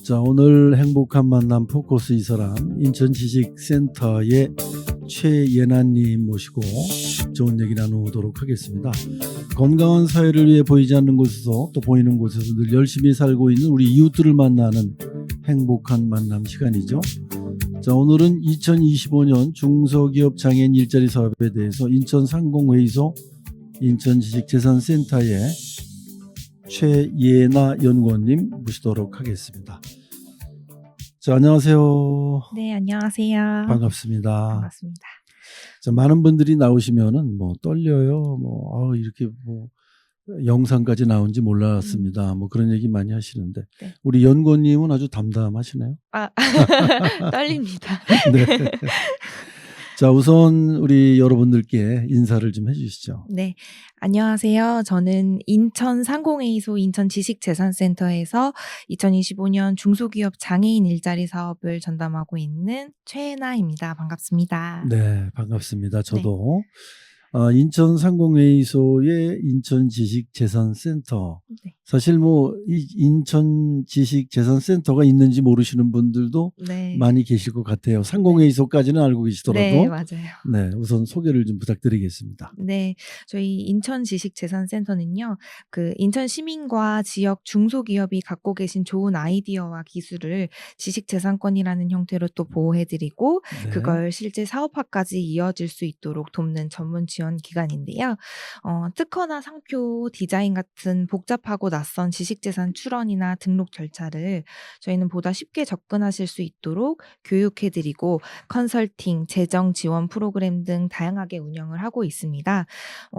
자, 오늘 행복한 만남 포커스 이 사람 인천지식센터의 최예나님 모시고 좋은 얘기 나누도록 하겠습니다. 건강한 사회를 위해 보이지 않는 곳에서 또 보이는 곳에서 늘 열심히 살고 있는 우리 이웃들을 만나는 행복한 만남 시간이죠. 자, 오늘은 2025년 중소기업 장애인 일자리 사업에 대해서 인천상공회의소 인천지식재산센터의 최예나 연구원님 모시도록 하겠습니다. 자, 안녕하세요. 네, 안녕하세요. 반갑습니다. 반갑습니다. 자, 많은 분들이 나오시면은 뭐 떨려요. 이렇게 영상까지 나온지 몰랐습니다. 그런 얘기 많이 하시는데 네. 우리 연구원님은 아주 담담하시네요. 떨립니다. 네. 자, 우선 우리 여러분들께 인사를 좀 해주시죠. 네, 안녕하세요. 저는 인천상공회의소 인천지식재산센터에서 2025년 중소기업 장애인 일자리 사업을 전담하고 있는 최예나입니다. 반갑습니다. 네, 반갑습니다. 저도 인천상공회의소의 인천지식재산센터. 네. 사실 이 인천지식재산센터가 있는지 모르시는 분들도 네. 많이 계실 것 같아요. 상공회의소까지는 알고 계시더라도. 네, 맞아요. 네, 우선 소개를 좀 부탁드리겠습니다. 네, 저희 인천지식재산센터는요, 인천 시민과 지역 중소기업이 갖고 계신 좋은 아이디어와 기술을 지식재산권이라는 형태로 또 보호해드리고, 네. 그걸 실제 사업화까지 이어질 수 있도록 돕는 전문 지원 기관인데요. 특허나 상표, 디자인 같은 복잡하고 낯선 지식재산 출원이나 등록 절차를 저희는 보다 쉽게 접근하실 수 있도록 교육해드리고, 컨설팅, 재정 지원 프로그램 등 다양하게 운영을 하고 있습니다.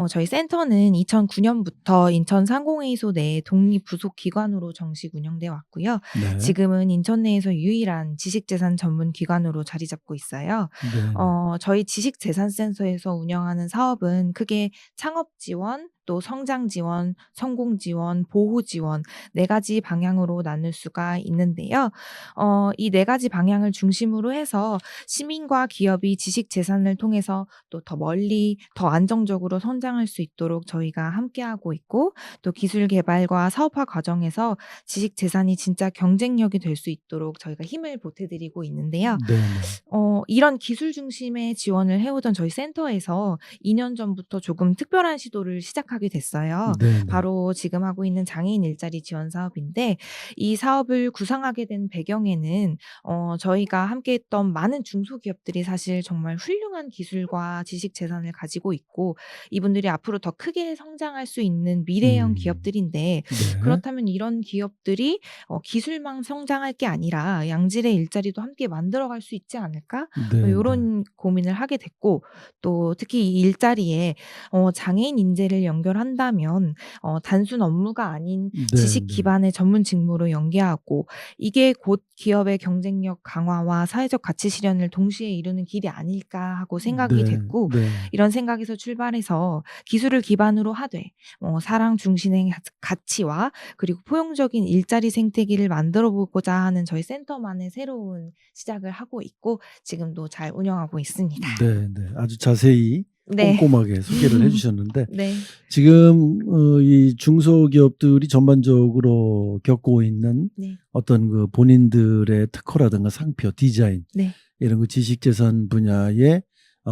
저희 센터는 2009년부터 인천상공회의소 내 독립 부속 기관으로 정식 운영돼 왔고요. 네. 지금은 인천 내에서 유일한 지식재산 전문 기관으로 자리 잡고 있어요. 네. 저희 지식재산센터에서 운영하는 사업은 크게 창업 지원, 또 성장 지원, 성공 지원, 보호 지원 4가지 방향으로 나눌 수가 있는데요. 이 4가지 방향을 중심으로 해서 시민과 기업이 지식 재산을 통해서 또 더 멀리, 더 안정적으로 성장할 수 있도록 저희가 함께하고 있고, 또 기술 개발과 사업화 과정에서 지식 재산이 진짜 경쟁력이 될 수 있도록 저희가 힘을 보태드리고 있는데요. 네. 이런 기술 중심의 지원을 해오던 저희 센터에서 2년 전부터 조금 특별한 시도를 시작하게 됐어요. 네. 바로 지금 하고 있는 장애인 일자리 지원 사업인데, 이 사업을 구상하게 된 배경에는 저희가 함께했던 많은 중소기업들이 사실 정말 훌륭한 기술과 지식 재산을 가지고 있고, 이분들이 앞으로 더 크게 성장할 수 있는 미래형 기업들인데, 네. 그렇다면 이런 기업들이 기술만 성장할 게 아니라 양질의 일자리도 함께 만들어갈 수 있지 않을까? 네. 이런 고민을 하게 됐고, 또 특히 이 일자리에 장애인 인재를 연결한다면 단순 업무가 아닌 네. 지식 기반의 전문 직무로 연계하고, 이게 곧 기업의 경쟁력 강화와 사회적 가치 실현을 동시에 이루는 길이 아닐까 하고 생각이 네. 됐고, 네. 이런 생각에서 출발해서 기술을 기반으로 하되 사랑 중심의 가치와 그리고 포용적인 일자리 생태계를 만들어 보고자 하는 저희 센터만의 새로운 시작을 하고 있고, 지금도 잘 운영하고 있습니다. 네. 아주 자세히 네. 꼼꼼하게 소개를 해주셨는데 네. 지금 이 중소기업들이 전반적으로 겪고 있는 네. 어떤 본인들의 특허라든가 상표, 디자인 네. 이런 지식재산 분야의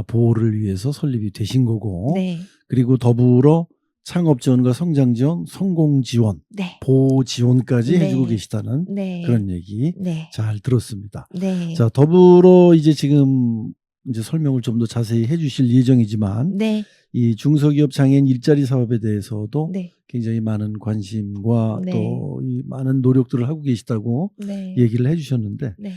보호를 위해서 설립이 되신 거고, 네. 그리고 더불어 창업 지원과 성장 지원, 성공 지원, 네. 보호 지원까지 네. 해주고 계시다는 네. 그런 얘기 네. 잘 들었습니다. 네. 자, 더불어 지금 설명을 좀 더 자세히 해주실 예정이지만, 네. 이 중소기업 장애인 일자리 사업에 대해서도 네. 굉장히 많은 관심과 네. 또 이 많은 노력들을 하고 계시다고 네. 얘기를 해주셨는데, 네.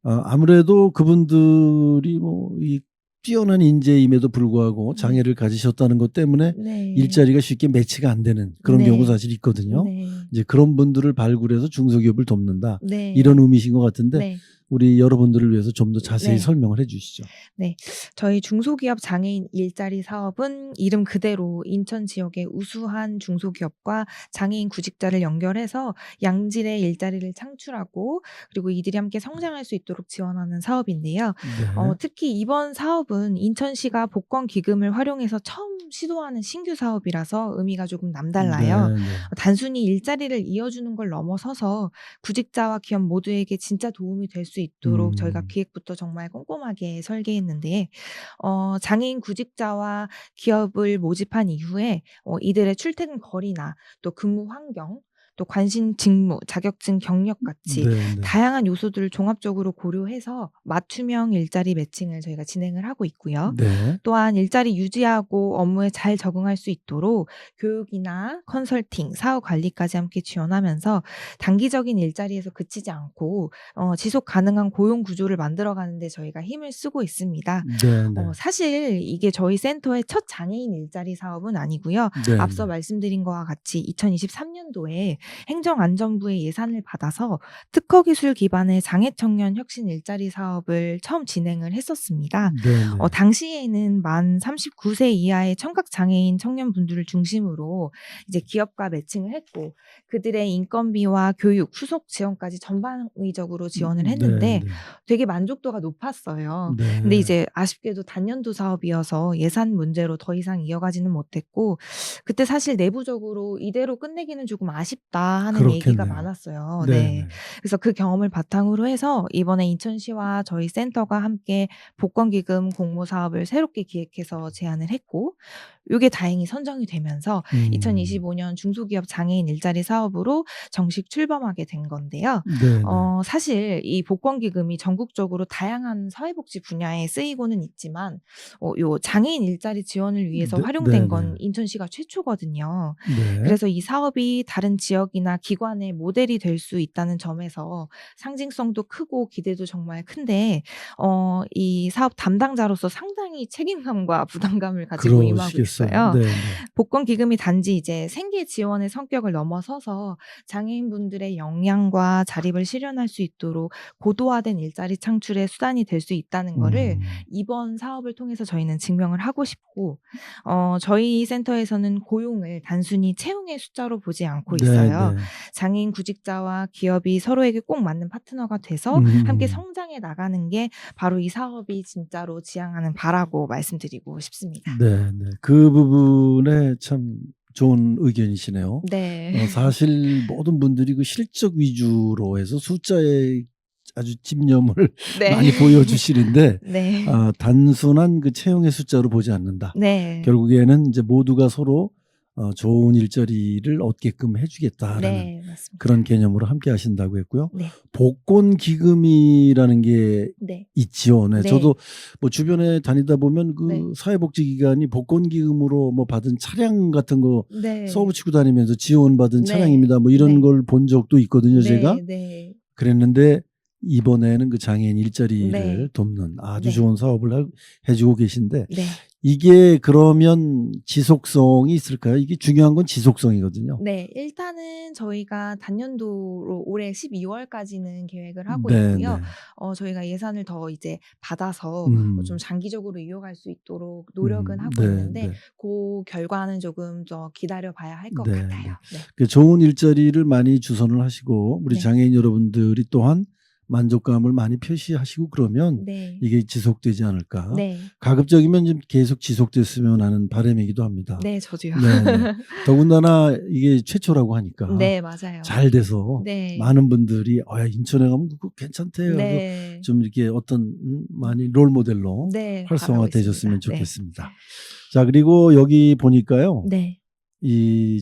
아무래도 그분들이 이 뛰어난 인재임에도 불구하고 장애를 가지셨다는 것 때문에 네. 일자리가 쉽게 매치가 안 되는 그런 네. 경우가 사실 있거든요. 네. 이제 그런 분들을 발굴해서 중소기업을 돕는다. 네. 이런 의미신 것 같은데, 네. 우리 여러분들을 위해서 좀 더 자세히 네. 설명을 해주시죠. 네, 저희 중소기업 장애인 일자리 사업은 이름 그대로 인천 지역의 우수한 중소기업과 장애인 구직자를 연결해서 양질의 일자리를 창출하고 그리고 이들이 함께 성장할 수 있도록 지원하는 사업인데요. 네. 특히 이번 사업은 인천시가 복권 기금을 활용해서 처음 시도하는 신규 사업이라서 의미가 조금 남달라요. 네, 네. 단순히 일자리를 이어주는 걸 넘어서서 구직자와 기업 모두에게 진짜 도움이 될 수 있도록 저희가 기획부터 정말 꼼꼼하게 설계했는데 장애인 구직자와 기업을 모집한 이후에 이들의 출퇴근 거리나 또 근무 환경 또 관심 직무, 자격증, 경력 같이 네, 네. 다양한 요소들을 종합적으로 고려해서 맞춤형 일자리 매칭을 저희가 진행을 하고 있고요. 네. 또한 일자리 유지하고 업무에 잘 적응할 수 있도록 교육이나 컨설팅, 사후 관리까지 함께 지원하면서 단기적인 일자리에서 그치지 않고 지속 가능한 고용 구조를 만들어가는 데 저희가 힘을 쓰고 있습니다. 네, 네. 사실 이게 저희 센터의 첫 장애인 일자리 사업은 아니고요. 네, 앞서 네. 말씀드린 것과 같이 2023년도에 행정안전부의 예산을 받아서 특허기술 기반의 장애청년 혁신 일자리 사업을 처음 진행을 했었습니다. 네, 네. 당시에는 만 39세 이하의 청각장애인 청년분들을 중심으로 이제 기업과 매칭을 했고 그들의 인건비와 교육, 후속 지원까지 전방위적으로 지원을 했는데 네, 네. 되게 만족도가 높았어요. 네. 근데 이제 아쉽게도 단년도 사업이어서 예산 문제로 더 이상 이어가지는 못했고 그때 사실 내부적으로 이대로 끝내기는 조금 아쉽다 하는 얘기가 그렇겠네요. 많았어요. 네, 네. 네. 그래서 그 경험을 바탕으로 해서 이번에 인천시와 저희 센터가 함께 복권기금 공모 사업을 새롭게 기획해서 제안을 했고 이게 다행히 선정이 되면서 2025년 중소기업 장애인 일자리 사업으로 정식 출범하게 된 건데요. 네, 네. 사실 이 복권기금이 전국적으로 다양한 사회복지 분야에 쓰이고는 있지만 요 장애인 일자리 지원을 위해서 네, 활용된 네, 건 네. 인천시가 최초거든요. 네. 그래서 이 사업이 다른 지역이나 기관의 모델이 될 수 있다는 점에서 상징성도 크고 기대도 정말 큰데 이 사업 담당자로서 상당히 책임감과 부담감을 가지고 임하고 그러시겠어요. 있어요. 네, 네. 복권 기금이 단지 이제 생계 지원의 성격을 넘어서서 장애인분들의 역량과 자립을 실현할 수 있도록 고도화된 일자리 창출의 수단이 될 수 있다는 거를 이번 사업을 통해서 저희는 증명을 하고 싶고 저희 센터에서는 고용을 단순히 채용의 숫자로 보지 않고 있어요. 네, 네. 장애인 구직자와 기업이 서로에게 꼭 맞는 파트너가 돼서 함께 성장해 나가는 게 바로 이 사업이 진짜로 지향하는 바라고 말씀드리고 싶습니다. 네, 네. 그 부분에 참 좋은 의견이시네요. 네. 사실 모든 분들이 그 실적 위주로 해서 숫자에 아주 집념을 네. 많이 보여주시는데 네. 단순한 그 채용의 숫자로 보지 않는다. 네. 결국에는 이제 모두가 서로 좋은 일자리를 얻게끔 해주겠다라는 네, 맞습니다. 그런 개념으로 함께 하신다고 했고요. 네. 복권 기금이라는 게 네. 있지요. 네. 네. 저도 뭐 주변에 다니다 보면 그 네. 사회복지기관이 복권 기금으로 뭐 받은 차량 같은 거 네. 서브치고 다니면서 지원받은 네. 차량입니다. 뭐 이런 네. 걸 본 적도 있거든요. 네. 제가. 네. 그랬는데 이번에는 그 장애인 일자리를 네. 돕는 아주 네. 좋은 사업을 해주고 계신데 네. 이게 그러면 지속성이 있을까요? 이게 중요한 건 지속성이거든요. 네. 일단은 저희가 단년도로 올해 12월까지는 계획을 하고 네, 있고요. 네. 저희가 예산을 더 이제 받아서 좀 장기적으로 이어갈 수 있도록 노력은 하고 네, 있는데 네. 그 결과는 조금 더 기다려 봐야 할 것 네, 같아요. 네. 그 좋은 일자리를 많이 주선을 하시고 우리 네. 장애인 여러분들이 또한 만족감을 많이 표시하시고 그러면 네. 이게 지속되지 않을까. 네. 가급적이면 좀 계속 지속됐으면 하는 바람이기도 합니다. 네, 저도요. 네, 네. 더군다나 이게 최초라고 하니까 네, 맞아요. 잘 돼서 네. 많은 분들이 야, 인천에 가면 그거 괜찮대요. 네. 좀 이렇게 어떤 많이 롤 모델로 네, 활성화 바라고 되셨으면 있습니다. 좋겠습니다. 자, 그리고 여기 보니까요. 네.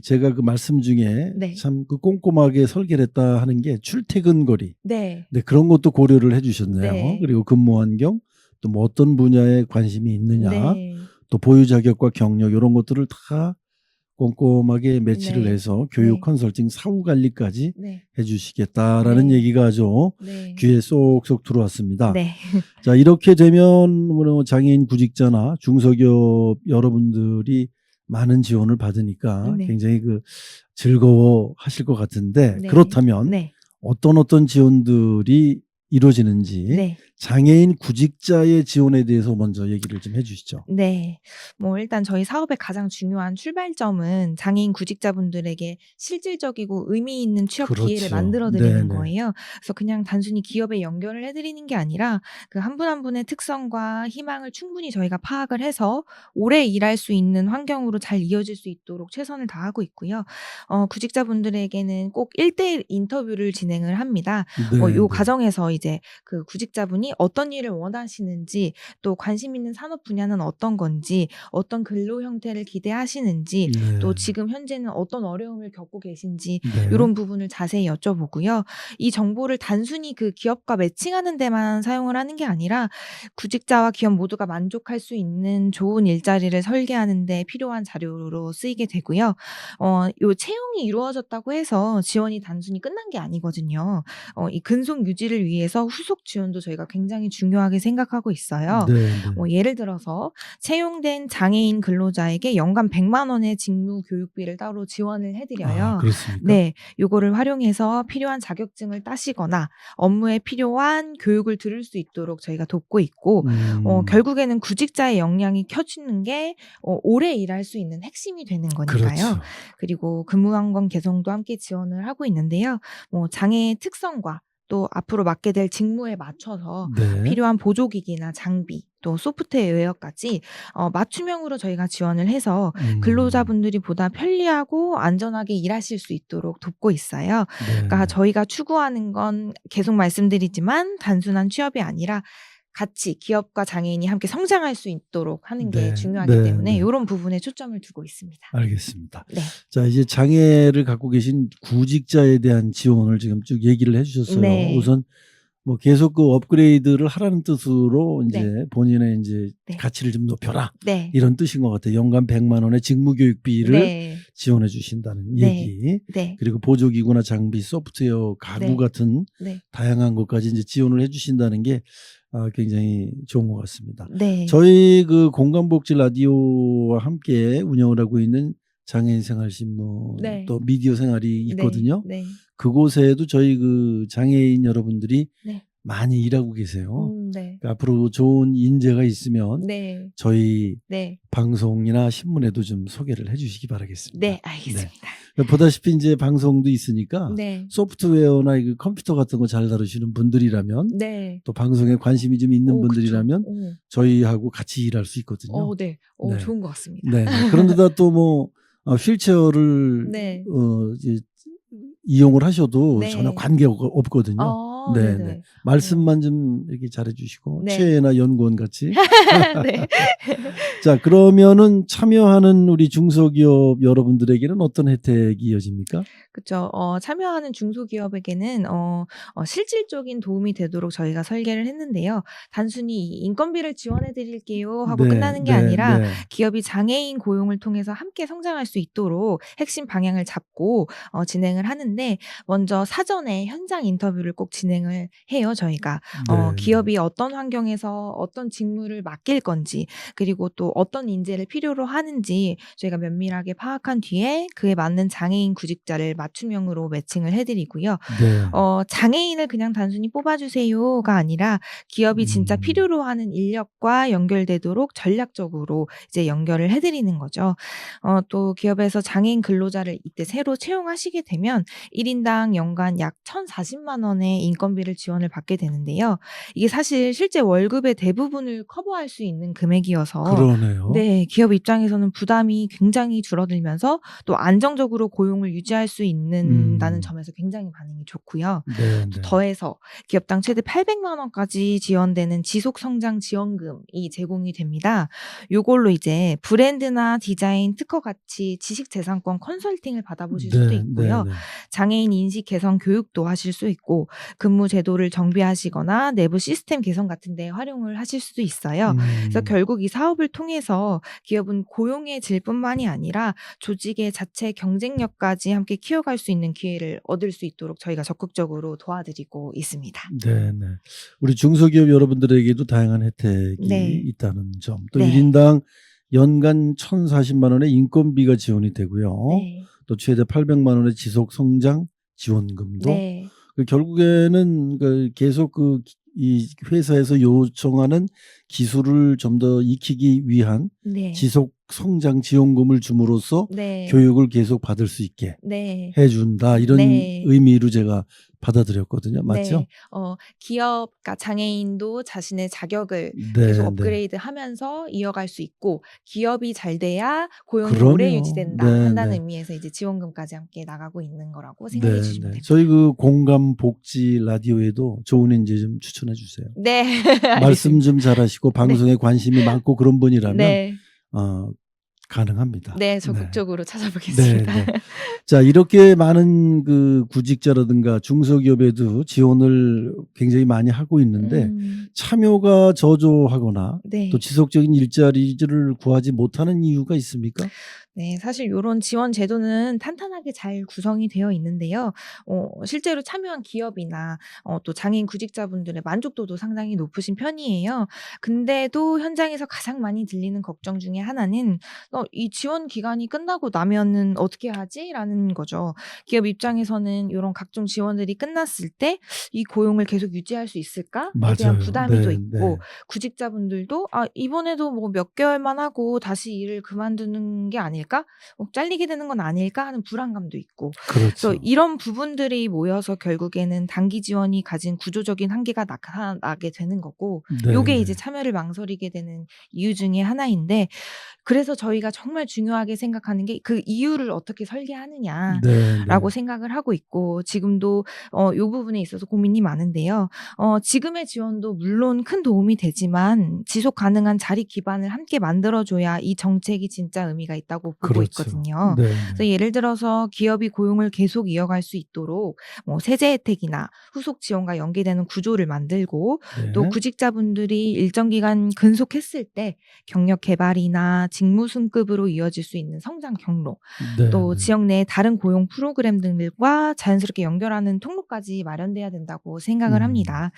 제가 그 말씀 중에 네. 참 그 꼼꼼하게 설계를 했다 하는 게 출퇴근 거리. 네. 네, 그런 것도 고려를 해 주셨네요. 네. 그리고 근무 환경, 또 뭐 어떤 분야에 관심이 있느냐, 네. 또 보유 자격과 경력 이런 것들을 다 꼼꼼하게 매치를 네. 해서 교육 네. 컨설팅 사후 관리까지 네. 해 주시겠다라는 네. 얘기가 아주 네. 귀에 쏙쏙 들어왔습니다. 네. 자, 이렇게 되면 뭐 장애인 구직자나 중소기업 여러분들이 많은 지원을 받으니까 네. 굉장히 그 즐거워 하실 것 같은데 네. 그렇다면 네. 어떤 지원들이 이루어지는지 네. 장애인 구직자의 지원에 대해서 먼저 얘기를 좀 해주시죠. 네. 일단 저희 사업의 가장 중요한 출발점은 장애인 구직자분들에게 실질적이고 의미 있는 취업 기회를 그렇죠. 만들어 드리는 네네. 거예요. 그래서 그냥 단순히 기업에 연결을 해 드리는 게 아니라 그 한 분 한 분의 특성과 희망을 충분히 저희가 파악을 해서 오래 일할 수 있는 환경으로 잘 이어질 수 있도록 최선을 다하고 있고요. 구직자분들에게는 꼭 1:1 인터뷰를 진행을 합니다. 요 네네. 과정에서 이제 그 구직자분이 어떤 일을 원하시는지, 또 관심 있는 산업 분야는 어떤 건지, 어떤 근로 형태를 기대하시는지, 또 네. 지금 현재는 어떤 어려움을 겪고 계신지 네. 요런 부분을 자세히 여쭤보고요. 이 정보를 단순히 그 기업과 매칭하는 데만 사용을 하는 게 아니라 구직자와 기업 모두가 만족할 수 있는 좋은 일자리를 설계하는 데 필요한 자료로 쓰이게 되고요. 요 채용이 이루어졌다고 해서 지원이 단순히 끝난 게 아니거든요. 이 근속 유지를 위해서 후속 지원도 저희가 굉장히 중요하게 생각하고 있어요. 네네. 예를 들어서 채용된 장애인 근로자에게 연간 100만 원의 직무 교육비를 따로 지원을 해 아, 드려요. 그렇습니까? 네. 요거를 활용해서 필요한 자격증을 따시거나 업무에 필요한 교육을 들을 수 있도록 저희가 돕고 있고, 결국에는 구직자의 역량이 켜지는 게 오래 일할 수 있는 핵심이 되는 거니까요. 그렇죠. 그리고 근무 환경 개선도 함께 지원을 하고 있는데요. 장애의 특성과 또 앞으로 맡게 될 직무에 맞춰서 네. 필요한 보조기기나 장비, 또 소프트웨어까지 맞춤형으로 저희가 지원을 해서 근로자분들이 보다 편리하고 안전하게 일하실 수 있도록 돕고 있어요. 그러니까 네네. 저희가 추구하는 건 계속 말씀드리지만 단순한 취업이 아니라 같이 기업과 장애인이 함께 성장할 수 있도록 하는 게 네. 중요하기 네. 때문에 네. 요런 부분에 초점을 두고 있습니다. 알겠습니다. 네. 자, 이제 장애를 갖고 계신 구직자에 대한 지원을 지금 쭉 얘기를 해주셨어요. 네. 우선 뭐 계속 그 업그레이드를 하라는 뜻으로 이제 네. 본인의 이제 네. 가치를 좀 높여라 네. 이런 뜻인 것 같아요. 연간 100만 원의 직무 교육비를 네. 지원해 주신다는 네. 얘기. 네. 그리고 보조기구나 장비, 소프트웨어, 가구 네. 같은 네. 다양한 것까지 이제 지원을 해 주신다는 게 굉장히 좋은 것 같습니다. 네. 저희 그 공감복지 라디오와 함께 운영을 하고 있는 장애인 생활신문 네. 또 미디어 생활이 있거든요. 네. 그곳에도 저희 그 장애인 여러분들이 네. 많이 일하고 계세요. 네. 그러니까 앞으로 좋은 인재가 있으면 네. 저희 네. 방송이나 신문에도 좀 소개를 해주시기 바라겠습니다. 네, 알겠습니다. 그러니까 보다시피 이제 방송도 있으니까 네. 소프트웨어나 이 컴퓨터 같은 거 잘 다루시는 분들이라면 네. 또 방송에 관심이 좀 있는 그쵸. 분들이라면 저희하고 같이 일할 수 있거든요. 네. 네. 좋은 것 같습니다. 네. 그런데다 또 뭐 휠체어를 네. 이제 이용을 하셔도 네. 전혀 관계가 없거든요. 네네. 네. 말씀만 좀 이렇게 잘해주시고 네. 최애나 연구원 같이. 네. 자, 그러면은 참여하는 우리 중소기업 여러분들에게는 어떤 혜택이 이어집니까? 그쵸. 참여하는 중소기업에게는 실질적인 도움이 되도록 저희가 설계를 했는데요. 단순히 인건비를 지원해 드릴게요 하고 네, 끝나는 게 네, 아니라 네. 기업이 장애인 고용을 통해서 함께 성장할 수 있도록 핵심 방향을 잡고 진행을 하는데, 먼저 사전에 현장 인터뷰를 꼭 진행을 해요, 저희가. 네, 기업이 어떤 환경에서 어떤 직무를 맡길 건지, 그리고 또 어떤 인재를 필요로 하는지 저희가 면밀하게 파악한 뒤에 그에 맞는 장애인 구직자를 맞춤형으로 매칭을 해 드리고요. 네. 장애인을 그냥 단순히 뽑아주세요가 아니라 기업이 진짜 필요로 하는 인력과 연결되도록 전략적으로 이제 연결을 해 드리는 거죠. 또 기업에서 장애인 근로자를 이때 새로 채용하시게 되면 1인당 연간 약 1,040만 원의 인건비를 지원을 받게 되는데요. 이게 사실 실제 월급의 대부분을 커버할 수 있는 금액이어서 그러네요. 네, 기업 입장에서는 부담이 굉장히 줄어들면서 또 안정적으로 고용을 유지할 수 있는다는 점에서 굉장히 반응이 좋고요. 네, 또 네. 더해서 기업당 최대 800만 원까지 지원되는 지속성장 지원금이 제공이 됩니다. 요걸로 이제 브랜드나 디자인, 특허 같이 지식재산권 컨설팅을 받아보실 수도 있고요. 네. 장애인 인식 개선 교육도 하실 수 있고, 근무 제도를 정비하시거나 내부 시스템 개선 같은 데 활용을 하실 수도 있어요. 그래서 결국 이 사업을 통해서 기업은 고용의 질뿐만이 아니라 조직의 자체 경쟁력까지 함께 키워갈 수 있는 기회를 얻을 수 있도록 저희가 적극적으로 도와드리고 있습니다. 네. 우리 중소기업 여러분들에게도 다양한 혜택이 네. 있다는 점. 또 네. 1인당 연간 1,040만 원의 인건비가 지원이 되고요. 네. 또 최대 800만 원의 지속 성장 지원금도. 네. 결국에는 계속 이 회사에서 요청하는 기술을 좀 더 익히기 위한 네. 지속 성장 지원금을 줌으로써 네. 교육을 계속 받을 수 있게 네. 해준다 이런 네. 의미로 제가 받아들였거든요. 맞죠? 네. 기업, 그러니까 장애인도 자신의 자격을 네, 계속 네. 업그레이드하면서 이어갈 수 있고 기업이 잘 돼야 고용이 그럼요. 오래 유지된다 네, 한다는 네. 의미에서 이제 지원금까지 함께 나가고 있는 거라고 생각해 네, 주시면 네. 됩니다. 저희 공감 복지 라디오에도 좋은 인재 좀 추천해 주세요. 네. 말씀 알겠습니다. 좀 잘하시고 방송에 관심이 많고 그런 분이라면 네. 가능합니다. 네. 네. 적극적으로 찾아보겠습니다. 네, 네. 자, 이렇게 많은 구직자라든가 중소기업에도 지원을 굉장히 많이 하고 있는데 참여가 저조하거나 네. 또 지속적인 일자리를 구하지 못하는 이유가 있습니까? 네. 사실 요런 지원 제도는 탄탄하게 잘 구성이 되어 있는데요. 실제로 참여한 기업이나 또 장애인 구직자분들의 만족도도 상당히 높으신 편이에요. 근데도 현장에서 가장 많이 들리는 걱정 중에 하나는 이 지원 기간이 끝나고 나면은 어떻게 하지?'라는 거죠. 기업 입장에서는 요런 각종 지원들이 끝났을 때 '이 고용을 계속 유지할 수 있을까?'에 대한 맞아요. 부담이 또 네, 있고 네. 구직자분들도 '아 이번에도 뭐 몇 개월만 하고 다시 일을 그만두는 게 아닐까? 잘리게 되는 건 아닐까?' 하는 불안감도 있고. 그래서 그렇죠. 이런 부분들이 모여서 결국에는 단기 지원이 가진 구조적인 한계가 나타나게 되는 거고 네, 요게 네. 이제 참여를 망설이게 되는 이유 중에 하나인데 그래서 저희가 정말 중요하게 생각하는 게 그 이유를 어떻게 설계하느냐라고 네, 네. 생각을 하고 있고 지금도 요 부분에 있어서 고민이 많은데요. 지금의 지원도 물론 큰 도움이 되지만 지속 가능한 자리 기반을 함께 만들어 줘야 이 정책이 진짜 의미가 있다고 보고 그렇죠. 있거든요. 네, 그래서 예를 들어서 기업이 고용을 계속 이어갈 수 있도록 세제 혜택이나 후속 지원과 연계되는 구조를 만들고 네. 또 구직자분들이 일정 기간 근속했을 때 경력 개발이나 직무 승급으로 이어질 수 있는 성장 경로 네, 또 네. 지역 내 다른 고용 프로그램들과 자연스럽게 연결하는 통로까지 마련돼야 된다고 생각을 합니다.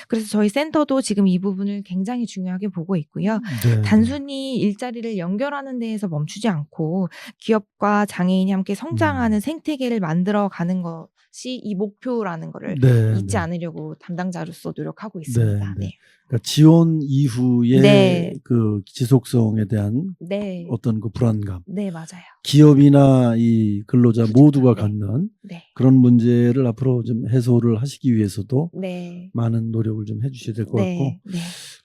그래서 저희 센터도 지금 이 부분을 굉장히 중요하게 보고 있고요. 네, 단순히 일자리를 연결하는 데에서 멈추지 않고 기업과 장애인이 함께 성장하는 생태계를 만들어가는 것이 이 목표라는 거를 네, 잊지 네. 않으려고 담당자로서 노력하고 네, 있습니다. 네. 네. 그러니까 지원 이후에 네. 지속성에 대한 네. 어떤 불안감, 네, 맞아요. 기업이나 이 근로자 구직자, 모두가 네. 갖는 네. 그런 문제를 앞으로 좀 해소를 하시기 위해서도 네. 많은 노력을 좀 해주셔야 될 것 같고 네.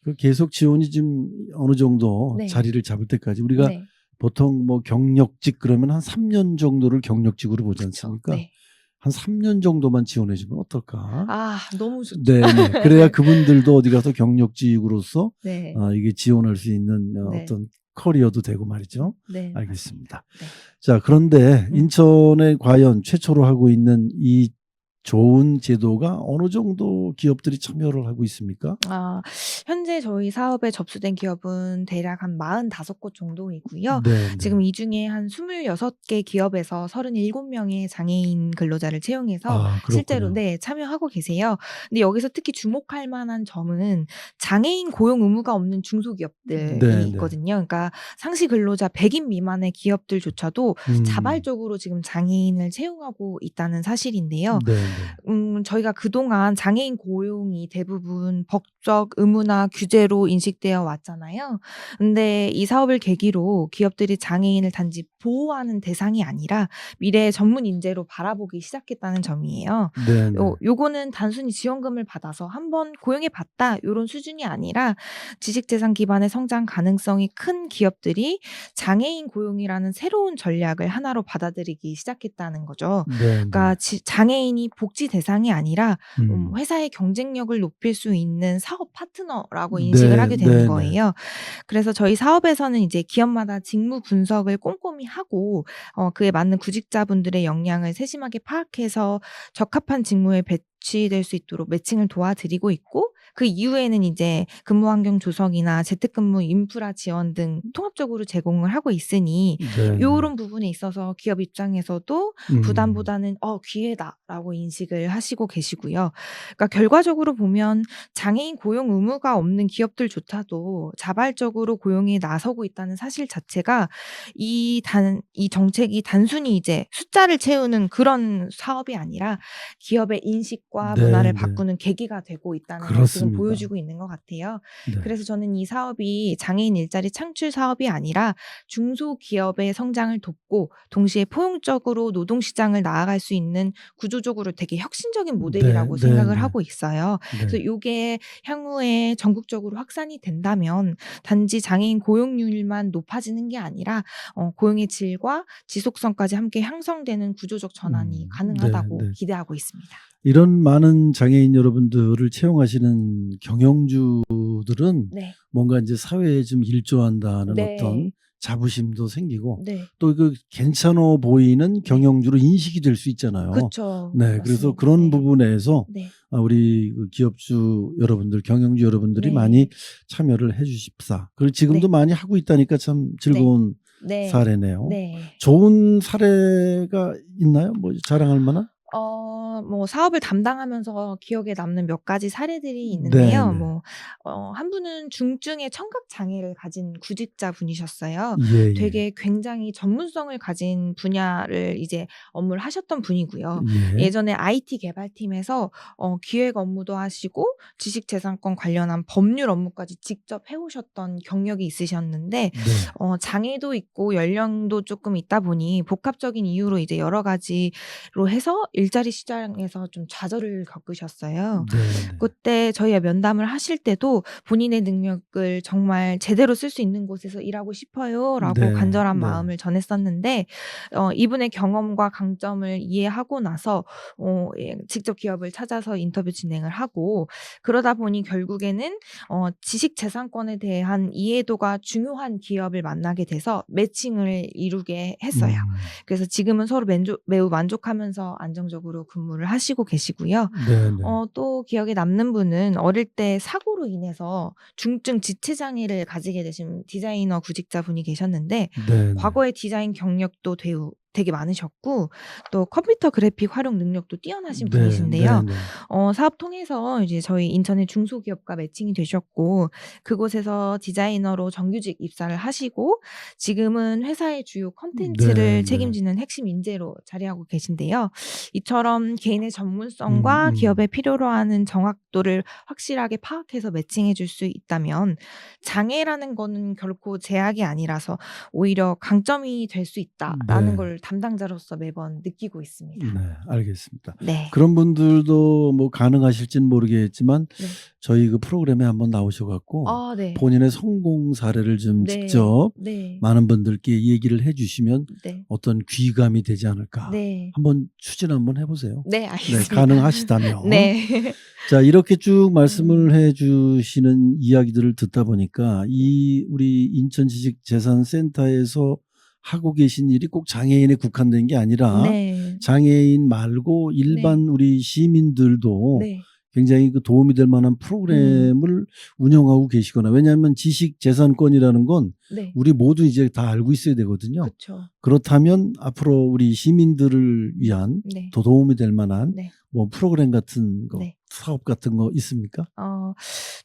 네. 계속 지원이 좀 어느 정도 네. 자리를 잡을 때까지 우리가 네. 보통 경력직 그러면 한 3년 정도를 경력직으로 보지 그쵸. 않습니까? 네. 한 3년 정도만 지원해 주면 어떨까? 너무 좋죠. 네, 네. 그래야 그분들도 어디 가서 경력직으로서 네. 이게 지원할 수 있는 네. 어떤 커리어도 되고 말이죠. 네. 알겠습니다. 맞습니다. 네. 자, 그런데 인천에 과연 최초로 하고 있는 이 좋은 제도가 어느 정도 기업들이 참여를 하고 있습니까? 현재 저희 사업에 접수된 기업은 대략 한 45곳 정도이고요. 네, 지금 네. 이 중에 한 26개 기업에서 37명의 장애인 근로자를 채용해서 실제로 그렇군요. 참여하고 계세요. 근데 여기서 특히 주목할 만한 점은 장애인 고용 의무가 없는 중소기업들이 네, 네. 있거든요. 그러니까 상시 근로자 100인 미만의 기업들조차도 자발적으로 지금 장애인을 채용하고 있다는 사실인데요. 네, 네. 저희가 그동안 장애인 고용이 대부분 법적 의무나 규제로 인식되어 왔잖아요. 근데 이 사업을 계기로 기업들이 장애인을 단지 보호하는 대상이 아니라 미래의 전문 인재로 바라보기 시작했다는 점이에요. 네, 네. 요거는 단순히 지원금을 받아서 한번 고용해 봤다 요런 수준이 아니라 지식재산 기반의 성장 가능성이 큰 기업들이 장애인 고용이라는 새로운 전략을 하나로 받아들이기 시작했다는 거죠. 네, 그러니까 네. 장애인이 복지 대상이 아니라 음. 회사의 경쟁력을 높일 수 있는 사업 파트너라고 인식을 하게 네, 되는 네, 거예요. 그래서 저희 사업에서는 이제 기업마다 직무 분석을 꼼꼼히 하고 그에 맞는 구직자분들의 역량을 세심하게 파악해서 적합한 직무에 배치될 수 있도록 매칭을 도와드리고 있고 그 이후에는 이제 근무 환경 조성이나 재택근무 인프라 지원 등 통합적으로 제공을 하고 있으니 네, 네. 요런 부분에 있어서 기업 입장에서도 부담보다는 기회다라고 인식을 하시고 계시고요. 그러니까 결과적으로 보면 장애인 고용 의무가 없는 기업들조차도 자발적으로 고용에 나서고 있다는 사실 자체가 이 정책이 단순히 이제 숫자를 채우는 그런 사업이 아니라 기업의 인식 생각과 네, 문화를 네. 바꾸는 계기가 되고 있다는 걸 지금 그렇습니다. 보여주고 있는 것 같아요. 네. 그래서 저는 이 사업이 장애인 일자리 창출 사업이 아니라 중소기업의 성장을 돕고 동시에 포용적으로 노동시장을 나아갈 수 있는 구조적으로 되게 혁신적인 모델이라고 네, 생각을 네. 하고 있어요. 네. 그래서 이게 향후에 전국적으로 확산이 된다면 단지 장애인 고용률만 높아지는 게 아니라 고용의 질과 지속성까지 함께 향상되는 구조적 전환이 가능하다고 네. 기대하고 있습니다. 이런 많은 장애인 여러분들을 채용하시는 경영주들은 네. 뭔가 이제 사회에 좀 일조한다는 네. 어떤 자부심도 생기고 네. 또 그 괜찮아 보이는 경영주로 인식이 될 수 있잖아요. 그렇죠. 네, 그래서 맞습니다. 그런 네. 부분에서 네. 우리 그 기업주 여러분들, 경영주 여러분들이 네. 많이 참여를 해주십사. 그리고 지금도 네. 많이 하고 있다니까 참 즐거운 네. 사례네요. 네. 좋은 사례가 있나요? 뭐 자랑할 만한? 뭐 사업을 담당하면서 기억에 남는 몇 가지 사례들이 있는데요. 네네. 한 분은 중증의 청각 장애를 가진 구직자분이셨어요. 예. 되게 굉장히 전문성을 가진 분야를 이제 업무를 하셨던 분이고요. 예. 예전에 IT 개발팀에서 기획 업무도 하시고 지식재산권 관련한 법률 업무까지 직접 해오셨던 경력이 있으셨는데 네. 장애도 있고 연령도 조금 있다 보니 복합적인 이유로 이제 여러 가지로 해서 일자리 시장에서 좀 좌절을 겪으셨어요. 네네. 그때 저희와 면담을 하실 때도 본인의 능력을 정말 제대로 쓸 수 있는 곳에서 일하고 싶어요라고 네. 간절한 네. 마음을 전했었는데 이분의 경험과 강점을 이해하고 나서 직접 기업을 찾아서 인터뷰 진행을 하고 그러다 보니 결국에는 지식재산권에 대한 이해도가 중요한 기업을 만나게 돼서 매칭을 이루게 했어요. 그래서 지금은 서로 매우 만족하면서 안정적으로 근무를 하시고 계시고요. 네네. 또 기억에 남는 분은 어릴 때 사고로 인해서 중증 지체장애를 가지게 되신 디자이너 구직자분이 계셨는데 네네. 과거의 디자인 경력도 되게 많으셨고 또 컴퓨터 그래픽 활용 능력도 뛰어나신 네. 분이신데요. 네네. 사업 통해서 이제 저희 인천의 중소기업과 매칭이 되셨고 그곳에서 디자이너로 정규직 입사를 하시고 지금은 회사의 주요 콘텐츠를 네. 책임지는 핵심 인재로 자리하고 계신데요. 이처럼 개인의 전문성과 기업의 필요로 하는 정확도를 확실하게 파악해서 매칭해 줄 수 있다면 장애라는 거는 결코 제약이 아니라서 오히려 강점이 될 수 있다라는 네. 걸 담당자로서 매번 느끼고 있습니다. 네, 알겠습니다. 네. 그런 분들도 뭐 가능하실지는 모르겠지만 네. 저희 그 프로그램에 한번 나오셔 갖고 네. 본인의 성공 사례를 좀 네. 직접 네. 많은 분들께 얘기를 해 주시면 네. 어떤 귀감이 되지 않을까. 네. 한번 추진 한번 해 보세요. 네, 네, 알겠습니다. 가능하시다면. 네. 자, 이렇게 쭉 말씀을 해 주시는 이야기들을 듣다 보니까 우리 인천지식재산센터에서 하고 계신 일이 꼭 장애인에 국한된 게 아니라 네. 장애인 말고 일반 우리 시민들도 네. 굉장히 그 도움이 될 만한 프로그램을 운영하고 계시거나, 왜냐하면 지식재산권이라는 건 네. 우리 모두 이제 다 알고 있어야 되거든요. 그렇죠. 그렇다면 앞으로 우리 시민들을 위한 네. 더 도움이 될 만한 네. 뭐 프로그램 같은 거, 네. 사업 같은 거 있습니까?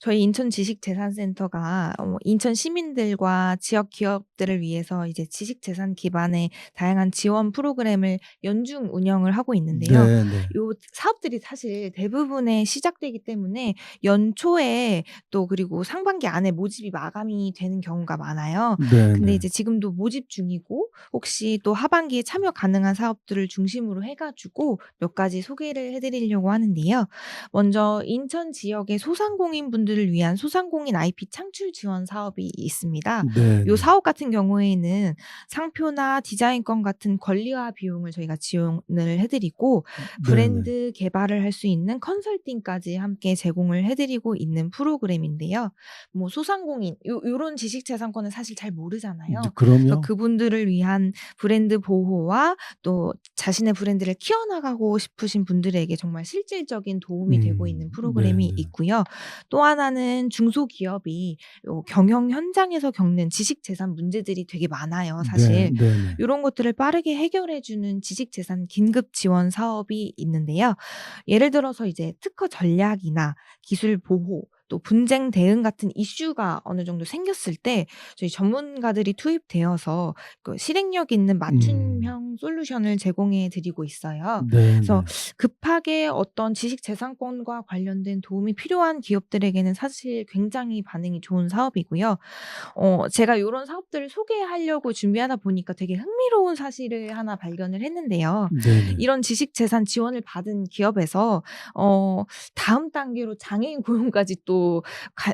저희 인천지식재산센터가 인천 시민들과 지역 기업들을 위해서 이제 지식재산 기반의 다양한 지원 프로그램을 연중 운영을 하고 있는데요. 네, 네. 요 사업들이 사실 대부분에 시작되기 때문에 연초에 또 그리고 상반기 안에 모집이 마감이 되는 경우가 많아요. 네, 근데 네. 이제 지금도 모집 중이고 혹시 또 하반기에 참여 가능한 사업들을 중심으로 해가지고 몇 가지 소개를 해드리려고 하는데요. 먼저 인천 지역의 소상공인 분들을 위한 소상공인 IP 창출 지원 사업이 있습니다. 네, 요 네. 사업 같은 경우에는 상표나 디자인권 같은 권리화 비용을 저희가 지원을 해드리고 브랜드 개발을 할 수 있는 컨설팅까지 함께 제공을 해드리고 있는 프로그램인데요. 뭐 소상공인 요런 지식재산권은 사실 잘 모르잖아요. 그래서 그럼요. 그분들을 위한 브랜드 보호와 또 자신의 브랜드를 키워나가고 싶으신 분들에게 정말 실질적인 도움이 되고 있는 프로그램이 네, 네. 있고요. 또 하나는 중소기업이 경영 현장에서 겪는 지식재산 문제들이 되게 많아요, 사실. 네, 네, 네. 이런 것들을 빠르게 해결해주는 지식재산 긴급 지원 사업이 있는데요. 예를 들어서 이제 특허 전략이나 기술 보호, 또 분쟁 대응 같은 이슈가 어느 정도 생겼을 때 저희 전문가들이 투입되어서 그 실행력 있는 맞춤형 솔루션을 제공해 드리고 있어요. 네, 그래서 네. 급하게 어떤 지식재산권과 관련된 도움이 필요한 기업들에게는 사실 굉장히 반응이 좋은 사업이고요. 제가 요런 사업들을 소개하려고 준비하다 보니까 되게 흥미로운 사실을 하나 발견을 했는데요. 네, 네. 이런 지식재산 지원을 받은 기업에서 다음 단계로 장애인 고용까지 또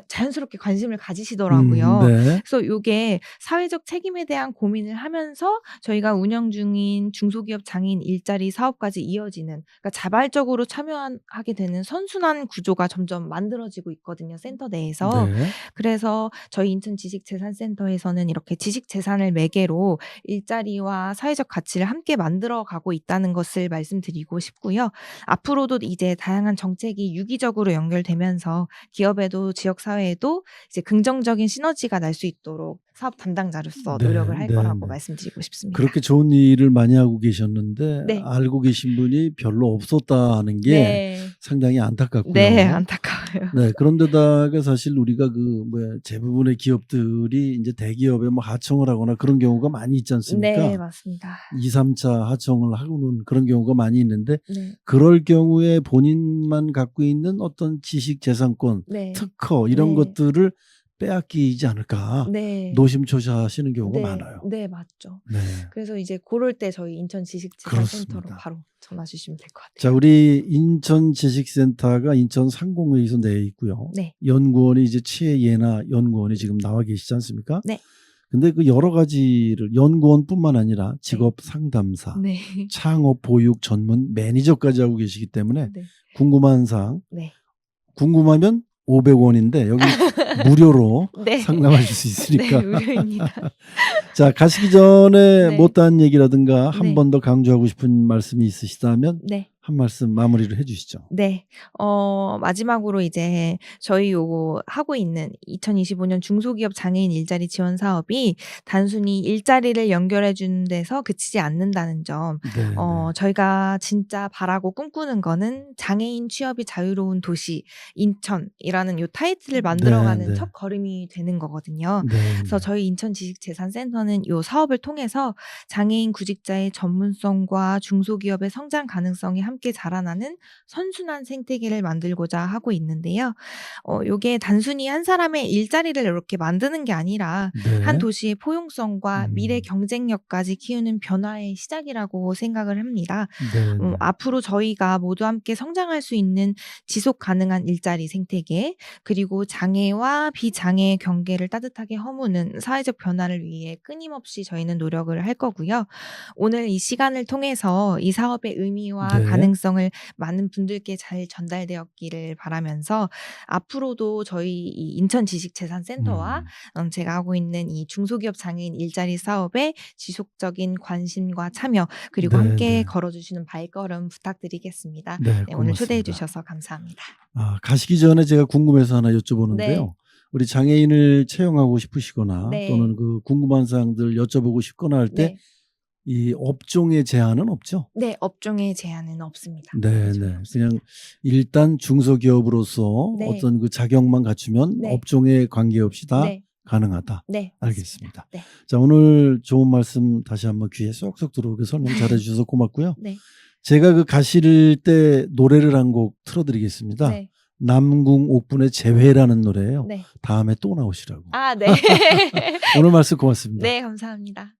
자연스럽게 관심을 가지시더라고요. 네. 그래서 요게 사회적 책임에 대한 고민을 하면서 저희가 운영 중인 중소기업 장애인 일자리 사업까지 이어지는, 그러니까 자발적으로 참여하게 되는 선순환 구조가 점점 만들어지고 있거든요, 센터 내에서. 네. 그래서 저희 인천 지식재산센터에서는 이렇게 지식재산을 매개로 일자리와 사회적 가치를 함께 만들어 가고 있다는 것을 말씀드리고 싶고요. 앞으로도 이제 다양한 정책이 유기적으로 연결되면서 기업에도 지역 사회에도 이제 긍정적인 시너지가 날 수 있도록 사업 담당자로서 네, 노력을 할 네, 거라고 네. 말씀드리고 싶습니다. 그렇게 좋은 일을 많이 하고 계셨는데 네. 알고 계신 분이 별로 없었다는 게 네. 상당히 안타깝고요. 네, 안타까워요. 네, 그런데다가 사실 우리가 대부분의 기업들이 이제 대기업에 뭐 하청을 하거나 그런 경우가 많이 있지 않습니까? 네, 맞습니다. 2, 3차 하청을 하고는 그런 경우가 많이 있는데 네. 그럴 경우에 본인만 갖고 있는 어떤 지식재산권, 네. 특허 이런 네. 것들을 빼앗기지 않을까 네. 노심초사하시는 경우가 네. 많아요. 네, 맞죠. 네. 그래서 이제 고럴 때 저희 인천 지식재산센터로 그렇습니다. 바로 전화 주시면 될 것 같아요. 자, 우리 인천 지식센터가 인천 상공회의소 내에 있고요. 네. 연구원이 이제 최예나 연구원이 지금 나와 계시지 않습니까? 네. 근데 그 여러 가지를 연구원뿐만 아니라 직업 상담사, 네. 창업 보육 전문 매니저까지 하고 계시기 때문에 네. 궁금한 사항, 네. 궁금하면 500원인데 여기 무료로 네. 상담하실 수 있으니까. 네, 무료입니다. 자, 가시기 전에 네. 못다한 얘기라든가 한 네. 번 더 강조하고 싶은 말씀이 있으시다면 네. 한 말씀 마무리를 해주시죠. 네. 마지막으로 이제 저희 요거 하고 있는 2025년 중소기업 장애인 일자리 지원 사업이 단순히 일자리를 연결해 주는 데서 그치지 않는다는 점. 네, 네. 저희가 진짜 바라고 꿈꾸는 거는 장애인 취업이 자유로운 도시 인천이라는 요 타이틀을 만들어가는 네. 첫 걸음이 되는 거거든요. 네, 그래서 네. 저희 인천지식재산센터는 요 사업을 통해서 장애인 구직자의 전문성과 중소기업의 성장 가능성이 함께 자라나는 선순환 생태계를 만들고자 하고 있는데요. 요게 단순히 한 사람의 일자리를 이렇게 만드는 게 아니라 네. 한 도시의 포용성과 미래 경쟁력까지 키우는 변화의 시작이라고 생각을 합니다. 네, 네. 앞으로 저희가 모두 함께 성장할 수 있는 지속 가능한 일자리 생태계, 그리고 장애와 비장애의 경계를 따뜻하게 허무는 사회적 변화를 위해 끊임없이 저희는 노력을 할 거고요. 오늘 이 시간을 통해서 이 사업의 의미와 네. 가능성을 많은 분들께 잘 전달되었기를 바라면서 앞으로도 저희 이 인천지식재산센터와 제가 하고 있는 이 중소기업 장애인 일자리 사업에 지속적인 관심과 참여, 그리고 네, 함께 네. 걸어주시는 발걸음 부탁드리겠습니다. 네, 네, 오늘 고맙습니다. 초대해 주셔서 감사합니다. 가시기 전에 제가 궁금해서 하나 여쭤보는데요. 네. 우리 장애인을 채용하고 싶으시거나 네. 또는 그 궁금한 사항들 여쭤보고 싶거나 할 때 이 네. 업종의 제한은 없죠? 네, 업종의 제한은 없습니다. 네, 네. 그냥 일단 중소기업으로서 네. 어떤 그 자격만 갖추면 네. 업종에 관계없이 다 네. 가능하다. 네, 알겠습니다. 네. 자, 오늘 좋은 말씀 다시 한번 귀에 쏙쏙 들어오게 설명 잘해 주셔서 고맙고요. 네. 제가 그 가실 때 노래를 한 곡 틀어드리겠습니다. 네. 남궁옥분의 재회라는 노래예요. 네. 다음에 또 나오시라고. 네. 오늘 말씀 고맙습니다. 네, 감사합니다.